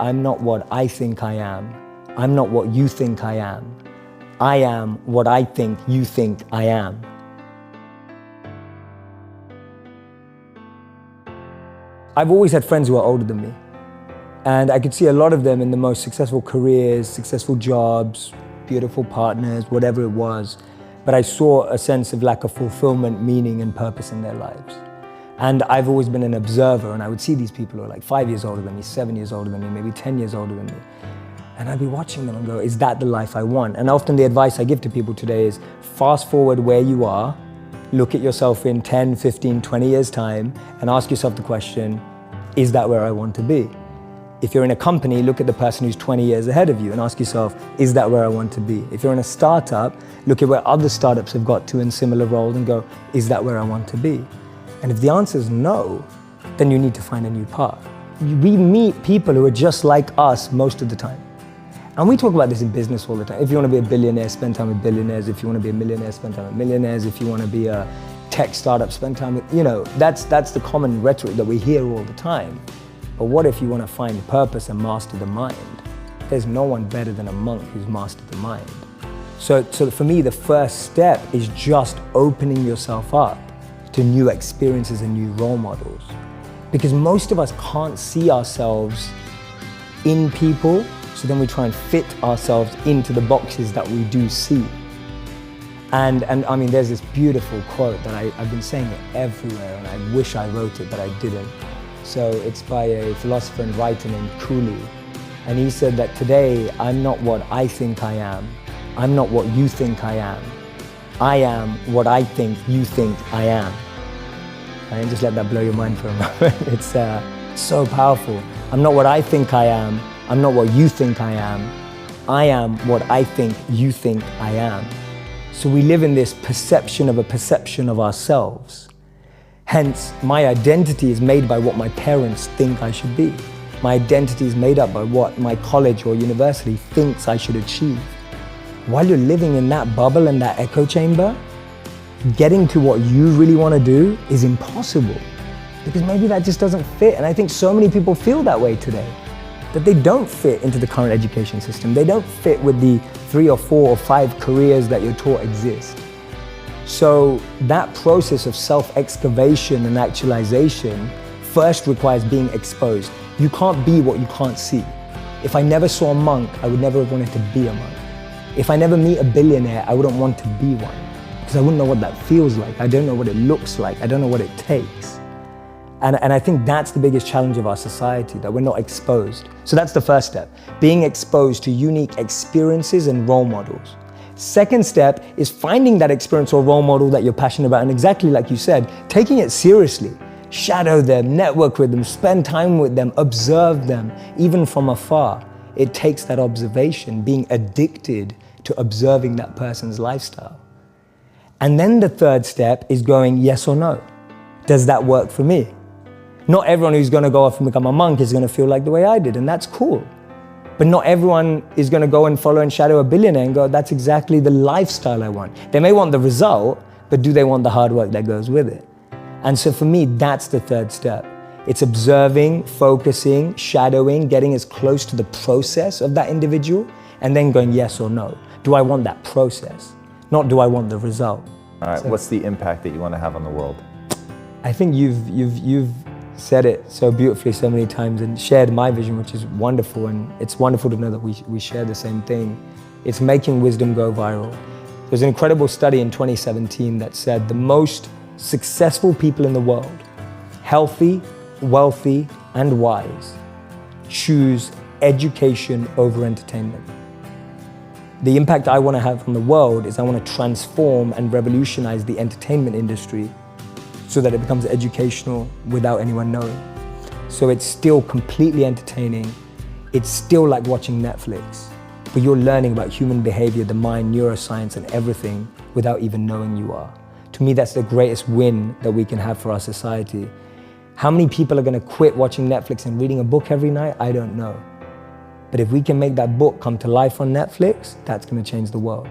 I'm not what I think I am. I'm not what you think I am. I am what I think you think I am. I've always had friends who are older than me. And I could see a lot of them in the most successful careers, successful jobs, beautiful partners, whatever it was. But I saw a sense of lack of fulfillment, meaning and purpose in their lives. And I've always been an observer, and I would see these people who are like 5 years older than me, 7 years older than me, maybe 10 years older than me. And I'd be watching them and go, is that the life I want? And often the advice I give to people today is fast forward where you are, look at yourself in 10, 15, 20 years time, and ask yourself the question, is that where I want to be? If you're in a company, look at the person who's 20 years ahead of you and ask yourself, is that where I want to be? If you're in a startup, look at where other startups have got to in similar roles and go, is that where I want to be? And if the answer is no, then you need to find a new path. We meet people who are just like us most of the time. And we talk about this in business all the time. If you want to be a billionaire, spend time with billionaires. If you want to be a millionaire, spend time with millionaires. If you want to be a tech startup, spend time with, that's the common rhetoric that we hear all the time. But what if you want to find purpose and master the mind? There's no one better than a monk who's mastered the mind. So for me, the first step is just opening yourself up to new experiences and new role models. Because most of us can't see ourselves in people, so then we try and fit ourselves into the boxes that we do see. And I mean, there's this beautiful quote that I've been saying it everywhere, and I wish I wrote it, but I didn't. So it's by a philosopher and writer named Cooley. And he said that today, I'm not what I think I am. I'm not what you think I am. I am what I think you think I am. And just let that blow your mind for a moment. It's so powerful. I'm not what I think I am. I'm not what you think I am. I am what I think you think I am. So we live in this perception of a perception of ourselves. Hence, my identity is made by what my parents think I should be. My identity is made up by what my college or university thinks I should achieve. While you're living in that bubble and that echo chamber, getting to what you really want to do is impossible, because maybe that just doesn't fit. And I think so many people feel that way today, that they don't fit into the current education system. They don't fit with the 3 or 4 or 5 careers that you're taught exist. So that process of self-excavation and actualization first requires being exposed. You can't be what you can't see. If I never saw a monk, I would never have wanted to be a monk. If I never meet a billionaire, I wouldn't want to be one, because I wouldn't know what that feels like. I don't know what it looks like. I don't know what it takes. And I think that's the biggest challenge of our society, that we're not exposed. So that's the first step, being exposed to unique experiences and role models. Second step is finding that experience or role model that you're passionate about, and exactly like you said, taking it seriously. Shadow them, network with them, spend time with them, observe them, even from afar. It takes that observation, being addicted to observing that person's lifestyle. And then the third step is going yes or no. Does that work for me? Not everyone who's going to go off and become a monk is going to feel like the way I did, and that's cool. But not everyone is going to go and follow and shadow a billionaire and go, that's exactly the lifestyle I want. They may want the result, but do they want the hard work that goes with it? And so for me, that's the third step. It's observing, focusing, shadowing, getting as close to the process of that individual, and then going yes or no. Do I want that process? Not do I want the result? All right, what's the impact that you want to have on the world? I think you've said it so beautifully so many times and shared my vision, which is wonderful, and it's wonderful to know that we share the same thing. It's making wisdom go viral. There's an incredible study in 2017 that said the most successful people in the world, healthy, wealthy, and wise, choose education over entertainment. The impact I want to have on the world is I want to transform and revolutionize the entertainment industry so that it becomes educational without anyone knowing. So it's still completely entertaining. It's still like watching Netflix, but you're learning about human behavior, the mind, neuroscience, and everything without even knowing you are. To me, that's the greatest win that we can have for our society. How many people are going to quit watching Netflix and reading a book every night? I don't know. But if we can make that book come to life on Netflix, that's going to change the world.